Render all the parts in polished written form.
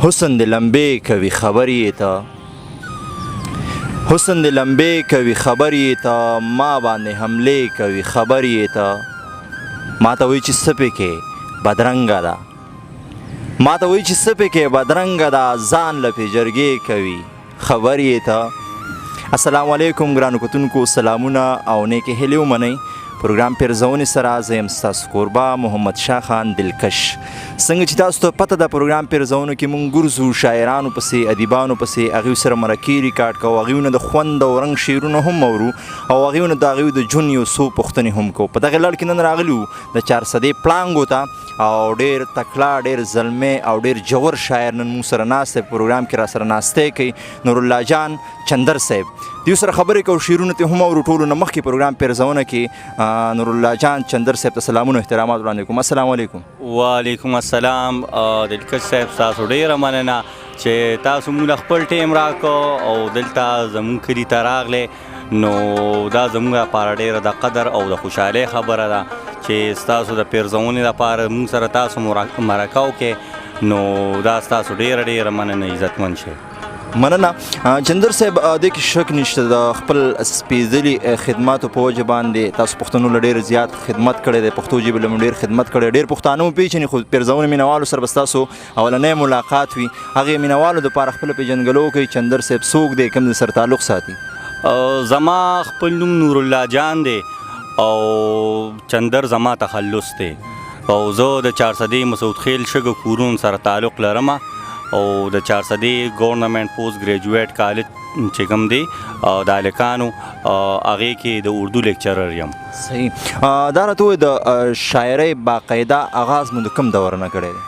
حسن د لمبې کوي خبرې ته، حسن د لمبې کوي خبرې ته، ما باندې حملې کوي خبرې ته. ما ته وایي چې څه پکې بدرنګه ده، ما ته وایي چې څه پکې بدرنګه ده، ځان له پې جرګې کوي خبرې ته. السلام علیکم ګرانو کتونکو، سلامونه او نیکې هیلې ومنئ. پروګرام پیرزونې سره زه یم ستاسو کوربه محمد شاه خان دلکش. څنګه چې تاسو ته پته ده پروګرام پیرزونو کې مونږ ګرځو شاعرانو پسې، ادیبانو پسې، هغوی سره مرکې ریکارډ کوو، هغوی نه د خوند او رنګ شعرونه هم اورو او هغوی نه د هغوی د ژوند یو څو پوښتنې هم کوو. په دغې لړ کې نن راغلي وو د چارسدې پړانګو ته او ډېر تکړه، ډېر زلمی او ډېر جوور شاعر نن موږ سره ناست دی. په پروګرام کې را سره ناستی کوي نور الله جان چندر صاحب. دیو سره خبرې کوو، شعرونه ته هم اورو. ټولو نه مخکې پروګرام پیرزونه کې نور الله جان چندر صاحب ته سلامونه احترامات وړاندې کوم. السلام علیکم. وعلیکم السلام. دلکش صاحب تاسو ډېره مننه چې تاسو موږ خپل ټیم راکړو او دلته زموږ کلي ته راغلی. نو دا زموږ لپاره ډېره د قدر او د خوشحالۍ خبره ده چې ستاسو د پیرزونې لپاره موږ سره تاسو مرکه وکړئ. نو دا ستاسو ډېره ډېره مننه، عزتمند شئ. مننه چندر صاحب. دې کې شک نشته د خپل سپېڅلي خدماتو په وجه باندې تاسو پښتنو له ډېر زیات خدمت کړی دی، پښتو ژبې له ډېر خدمت کړی، ډېر پښتانه مو پېژني. خو پیرزونې مینهوالو سره به ستاسو اولنی ملاقات وي، هغې مینهوالو دپاره خپله پېژندګلو کوي. چندر صاحب څوک دی، کوم ځای سره تعلق ساتي؟ زما خپل نوم نور الله جان دی او چندر زما تخلص دی او زه د چارسدې مسعود خیل شګو کورون سره تعلق لرم او د چارسدې ګورنمنټ پوسټ ګریجویټ کالج چې کوم دی د هلکانو هغې کې د اردو لیکچرر یم. صحیح. دا راته ووایه د شاعرۍ باقاعده آغاز مو د کوم دور نه کړی دی؟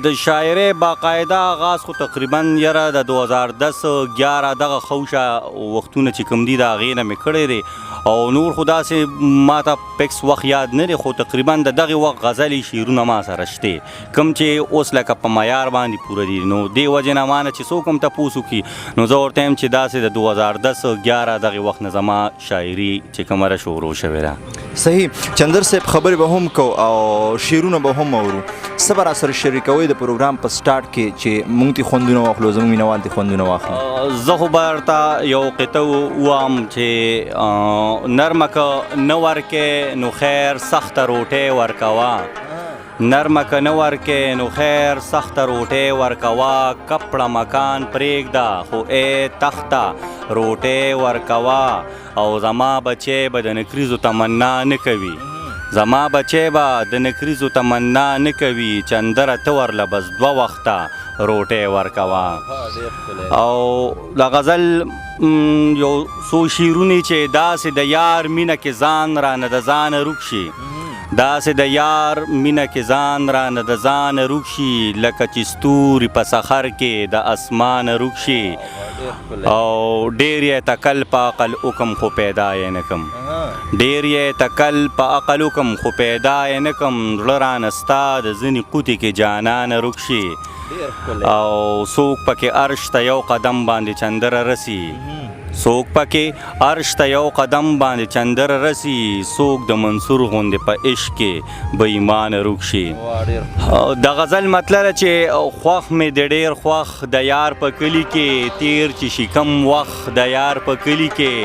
د شاعرۍ باقاعده آغاز خو تقریبا یاره د 2010-11 دغه خوشه وختونه چې کوم دي د هغې نه مې کړی دی او نور خو داسې ما ته پکس وخت یاد نه دی، خو تقریبا د دغې وخت غزلې شعرونه ما سره شته کوم چې اوس لکه په معیار باندې پوره دي. نو دې وجې نه ما نه چې څوک هم تپوس وکړي نو زه ورته یم چې داسې د 2010-11 دغې وخت نه زما شاعري چې کومه شروع شوې ده. صحیح. چندر صاحب خبرې به هم کوو او شعرونه به هم اورو. څه به را سره شریکوئ د پروګرام په سټارټ کې چې موږ ترې خوندونه واخلو، زموږ مینهوال ترې خوندونه واخلي؟ زه خو به درته یو قطعه ووایم چې نرمه که نه ورکې نو خیر سخته روټۍ ورکوه، نرمه که نه ورکې نو خیر سخته روټۍ ورکوه، کپړه مکان پرېږده خو ای تخته روټۍ ورکوه، او زما بچی به د نکریزو تمنا نه کوي، زما بچی به د نکریزو تمنا نه کوي، چندره ته ورله بس 2 وخته روټۍ ورکوه. او د غزل یو څو شعرونه چې داسې د یار مینه کې ځان رانه د ځانه روک شي، داسې د یار مینه کې ځان رانه د ځانه روک شي، لکه چې ستوري په سخر کې د اسمانه روک شي، او ډېر یې تکل په عقل حکم خو پیدا یې نه کم، ډېر یې تکل په عقل حکم خو پیدا یې نه کم، زړه رانه ستا د ځینې قوتې کې جانانه روک شي، او څوک پکې عرش ته یو قدم باندې چندره رسی، څوک پکې عرش ته یو قدم باندې چندره رسی، څوک د منصور غوندې په عشق کې به ایمانه روک شي. د غزل مطلب چې خوښ مې د ډېر خوښ د یار په کلي کې، تیر چې شي کم وخت د یار په کلي کې،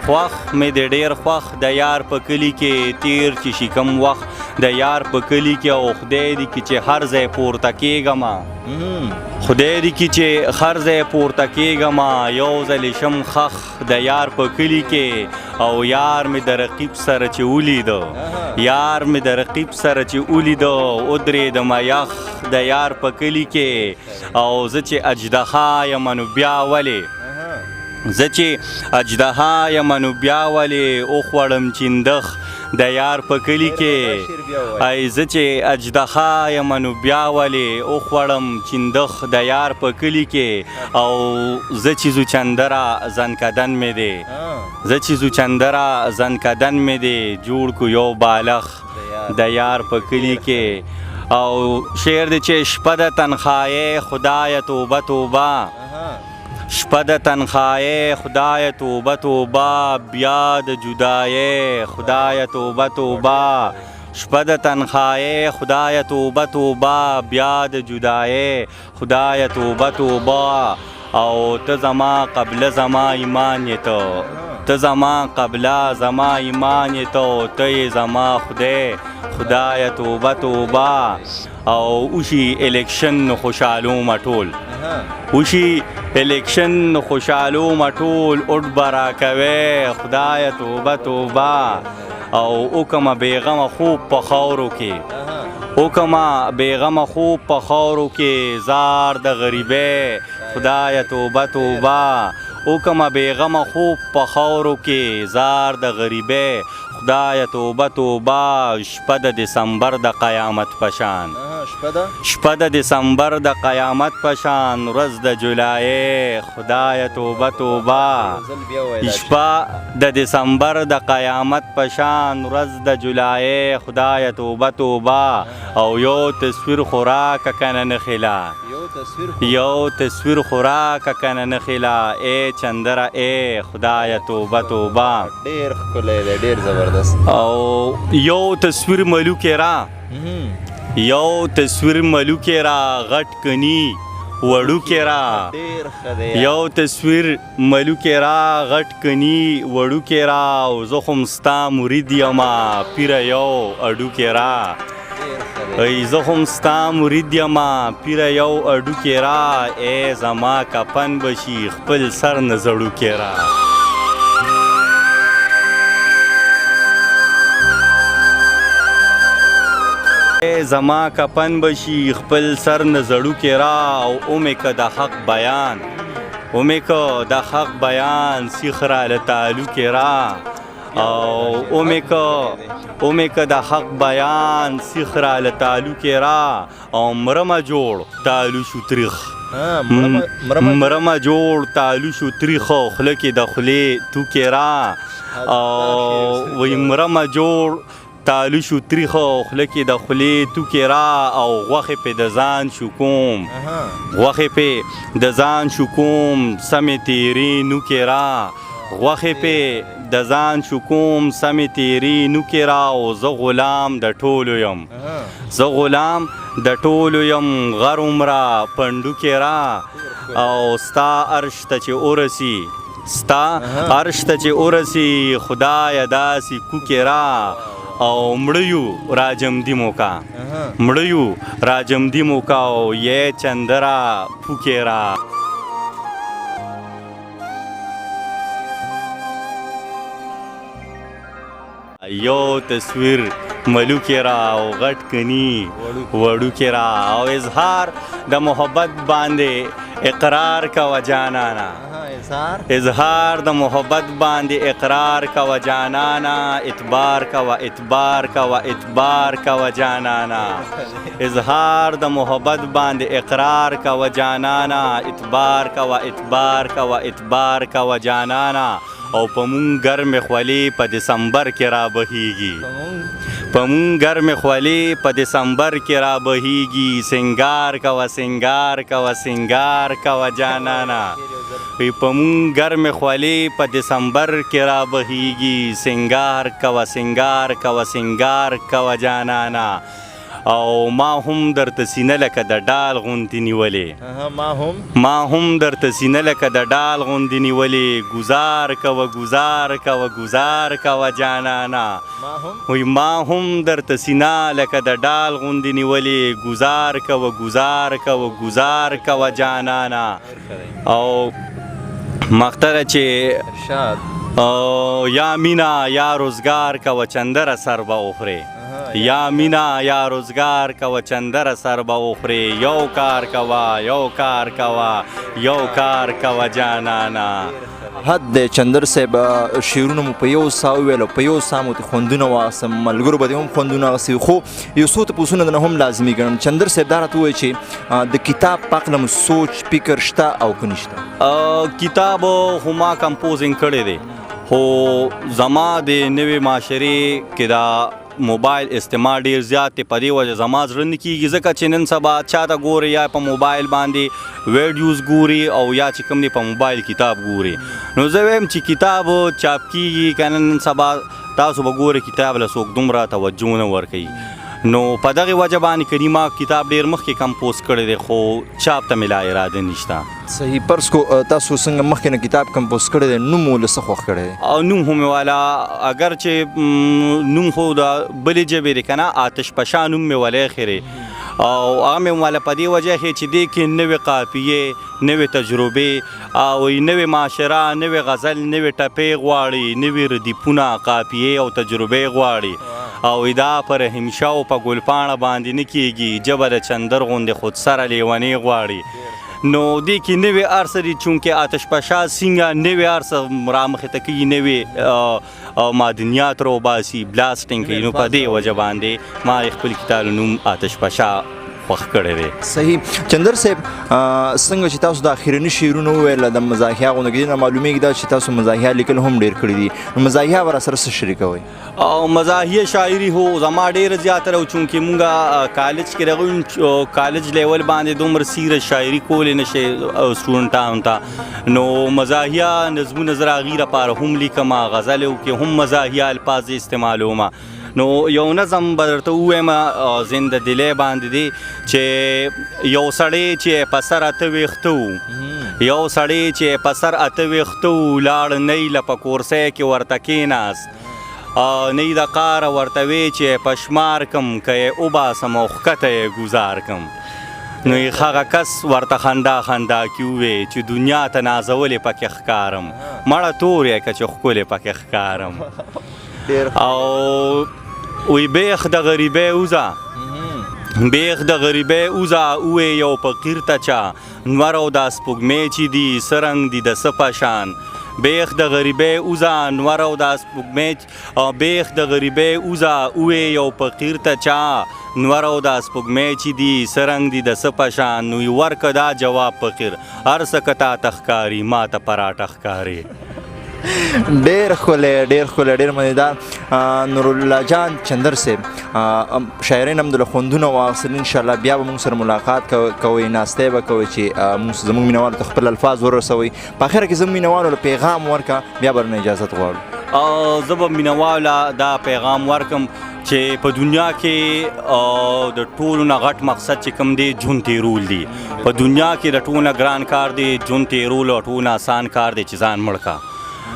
خوښ مې د ډېر خوښ د یار په کلي کې، تیر چې شي کم وخت د یار په کلي کې، او خدای دې کې چې هر ځای پورته کېږم، خدای دې کې چې هر ځای پورته کېږم، یو ځلې شم خخ د یار په کلي کې، او یار مې د رقیب سره چې ولیده، یار مې د رقیب سره چې ولیده، ودرېدم یخ د یار په کلي کې، او زه چې اجدها یم نو بیا ولې، زه چې اجدها یم نو بیا ولې وخوړم چندخ د یار په کلي کې، ای زه چې اجدها یم نو بیا ولې وخوړم چندخ د یار په کلي کې، او زه چې زو چندره زنکدن مې دی، زه چې زو چندره زنکدن مې دی، جوړ کو یو بالغ د یار په کلي کې، او شعر دی چې شپه د تنخایې خدایه توبه توبه، شپه د تنخایې خدایه توبه توبه، بیا د جدایې خدایه توبه توبه، شپه د تنخایې خدایه توبه توبه بیا د جدایې خدایه توبه توبه او ته زما قبله زما ایمان یې ته زما قبله زما ایمان یې ته یې زما خدای خدایه توبه توبه او اوشي الیکشن نو خوشحالو ما ټول اوشي الیکشن نو خوشحالو ما ټول اډ برا کوي خدایه توبه توبه او وکمه بیغمه خوب په خاورو کې وکمه بیغمه خوب په خاورو کې زار د غریبۍ خدایه توبه توبه وکمه بیغمه خوب په خاورو کې زار د غریبۍ خدایه توبه توبه شپه د دسمبر د قیامت پشان شپه د دسمبر د قیامت پشان ورځ د جولای خدایه توبه توبه شپه د دسمبر د قیامت پشان ورځ د جولای خدایه توبه توبه او یو تصویر خوراک کنه نخلا یو تصویر خوراک کنه نخلا ای چندره ای خدایه توبه توبه ډیر ښکلی دی ډیر زبردست او یو تصویر ملوک را یو تصویر ملوک را غټ کنی وړوک را یو تصویر ملوک را غټ کنی وړوک را او زه خو ستا مرید یما پیره یو اډوک را ای زه هم ستا مرید یما پیره یو اډوک را ای زما کفن بشي خپل سر نه زړوک را زما کفن بشي خپل سر نه زړوک را او اومې که د حق بیان اومې که د حق بیان سیخره له تعلق را او اومې که د حق بیان سیخره له تعلق را او مرمه جوړ تعلو شو تریخ مرمه جوړ تعلو شو تریخ خوله کې د خولې توکې را او وی مرمه جوړ تعلو شو تریخ خوله کې د خولې توکې را او غوښې پې د ځان شو کوم غوښې پې د ځان شو کوم سمې تیرې نوکې را غوښې پې د ځان شو کوم سمې تیرې نوکې را او زه غلام د ټولو یم زه غلام د ټولو یم غر عمره پنډوکې را او ستا عرش ته چې ورسي ستا عرش ته چې ورسي خدایه داسې کوکې را او مړیو راجمدي موکا مړیو راجمدي موکا او یې چندره پوکې را یو تصویر ملوک را او غټ کنی وړوک را او اظهار د محبت باندې اقرار کا جانانا اظهار د محبت باندې اقرار کا جانانا اعتبار کا جانانا اظهار د محبت باندې اقرار کا جانانا اعتبار کا جانانا او په مونږ ګرمې خولې په دسمبر کې را بهیږي په مونږ ګرمې خولې په دسمبر کې را بهیږي سنگار کوه جانانا په مونږ ګرمې خولې په دسمبر کې را بهیږي سنگار کوه جانانا او ما هم درته سینه لکه د ډال غوندې نیولې ما هم درته سینه لکه د ډال غوندې نیولې گزار کوه جانانا وی ما هم درته سینه لکه د ډال غوندې نیولې گزار کوه جانانا او مختره چې یا مینا یا روزگار کوه چندره سر به اخری یا مینا یا روزگار کوه چندره سر به اخری یو کار کوه جانانا حد دی چندر صاحب شعرونه مو په یو سا وویل په یو سا مو ته خوندونه واخیستم ملګرو به دې هم خوندونه اخیستي خو یو څو تپوسونه درنه هم لازمي ګڼم چندر صاحب دا راته ووایي چې د کتاب په هکله مو سوچ فکر شته او که نشته کتاب خو ما کمپوزینګ کړی دی خو زما د نوې معاشرې کې دا موبایل استعمال ډیر زیات دی په دې وجه زما زړه نه کېږي ځکه چې نن سبا چا ته ګوري یا په موبایل باندې ویډیوز ګوري او یا چې کوم دی په موبایل کتاب ګوري نو زه وایم چې کتاب چاپ کېږي که نن سبا تاسو به ګورئ کتاب له څوک دومره توجه نه ورکوي. نو په دغې وجه باندې که ما کتاب ډېر مخکې کمپوز کړی دی خو چاپ ته مې لا اراده نشته. صحیح. فرض کو تاسو څنګه مخکې نه کتاب کمپوز کړی دی، نوم ولې څه خوښ کړی دی؟ او نوم خو مې والا اگر چې نوم خو د بلې ژبې دی که نه، آتش پشا نوم مې والا ایښی دی او هغه مې والا په دې وجه ایښی چې دې کې نوې قافیې، نوې تجربې او نوې معاشره، نوې غزل، نوې ټپې غواړي، نوې ردیفونه، قافیې او تجربې غواړي. او دا پر رحیم شاه په ګلپاڼه باندې نه کېږي، ژبه د چندر غوندې خودسره لیونې غواړي. نو دې کې نوې هر څه دي، چونکې آتش پشا څنګه نوې هر څه رامخې ته کوي، نوې معدنیات راوباسي، بلاسټینګ کوي. نو په دې وجه باندې ما خپل کتاب نوم آتش پشا خوښ کړی دی. صحیح. چندر صاحب څنګه چې تاسو د اخرني شعرونه وویل د مزاحیه غوندې نه معلومیږي دا چې تاسو مزاحیه لیکل هم ډېر کړي دي، نو مزاحیه به راسره څه شریکوئ؟ او مزاحیه شاعري هو زما ډېره زیاته ده، چونکې مونږ کالج کې رغون کالج لیول باندې دومره سیره شاعري کولی نه شي سټوډنټانو ته. نو مزاحیه نظمونه زه د هغې لپاره هم لیکم، غزلو کې هم مزاحیه الفاظ استعمالوم. نو یو نظم به درته ووایم زنده دلی باندې دی چې یو سړی چې په سر اته ویښته و، یو سړی چې په سر اته ویښته و، لاړ نیله په کورسۍ کې ورته کېناست، نه د قاره ورته وی چې پشمار کم که یې وباسم او ښکته یې ګزار کم. نو هغه کس ورته خندا خندا کې ووی چې دنیا ته نازولې پکې ښکارم، مړه تور یې که چې ښکلې پکې ښکارم. او وی بیخ د غریبۍ وزه، بیخ د غریبۍ وزه، اوی یو فقیر ته چا نور او دا سپوږمۍ چې دي سرنګ دي د څه په شان. بیخ د غریبۍ وزه، نور او دا سپوږمۍ، بیخ د غریبۍ وزه، اوی یو فقیر ته چا نور او دا سپوږمۍ چې دي سرنګ دي د څه په شان. نو ورکه دا جواب فقیر، هر څه که تا ته ښکاري ما ته پراټه ښکاري. ډېر ښکلی، ډېر ښکلی، ډېر مزیدار. نورالله جان چندر صاحب شاعرین هم دله خوندونه واخیستل، انشاءالله بیا به موږ سره ملاقات کوئ، ناستی به کوئ چې زموږ مینوالو ته خپل الفاظ ورسوئ. په اخره کې زموږ مینوالو له پیغام ورکه، بیا به درنه اجازت غواړو. زه به مینوالو دا پیغام ورکم چې په دنیا کې د ټولو نه غټ مقصد چې کوم دی ژوند تېرول دي. په دنیا کې د ټولو نه ګران کار دی ژوند تېرول، او ټولو نه آسان کار دی چې ځان مړ کړه.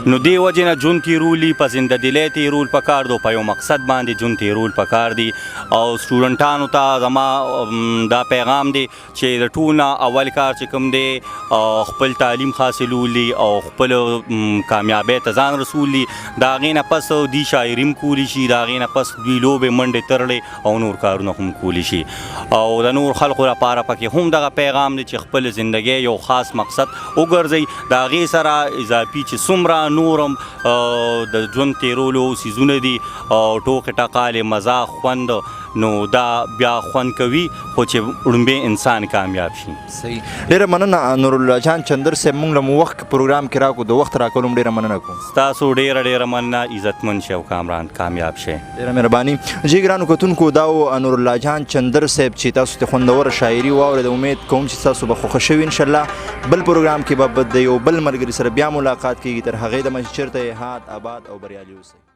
نو دې وجې نه ژوند تېرول دي، په زنده دلۍ تېرول پکار دی، په یو مقصد باندې ژوند تېرول پکار دي. او سټوډنټانو ته زما دا پیغام دی چې د ټولو نه اول کار چې کوم دی خپل تعلیم حاصلول دي او خپل کامیابۍ ته ځان رسول دي. د هغې نه پس دوی شاعري هم کولی شي، د هغې نه پس دوی لوبې منډې ترړې او نور کارونه هم کولی شي. او د نور خلکو لپاره پکې هم دغه پیغام دی چې خپل زندګۍ یو خاص مقصد وګرځئ، د هغې سره اضافي چې څومره نورم د ژوند تېرولو څیزونه دي، ټوکې ټقالې، مزاح، خوند، نو دا بیا خوند کوي خو چې وړومبی انسان کامیاب شي. صحیح. ډېره مننه نورالله جان چندر صاحب، موږ له مو وخت پروګرام کې راکړو، د وخت راکولو هم ډېره مننه کوم. ستاسو ډېره مننه، عزتمند شئ او کامران کامیاب شئ. ډېره مهرباني. جی ګرانو کتونکو، دا و نورالله جان چندر صاحب چې تاسو ته خوندوره شاعري واورېده. امید کوم چې تاسو به خوښه شوي. انشاءالله بل پروګرام کې به د یو بل ملګري سره بیا ملاقات کېږي. تر هغې دمه چې چېرته یې ښاد، آباد او بریالي اوسئ.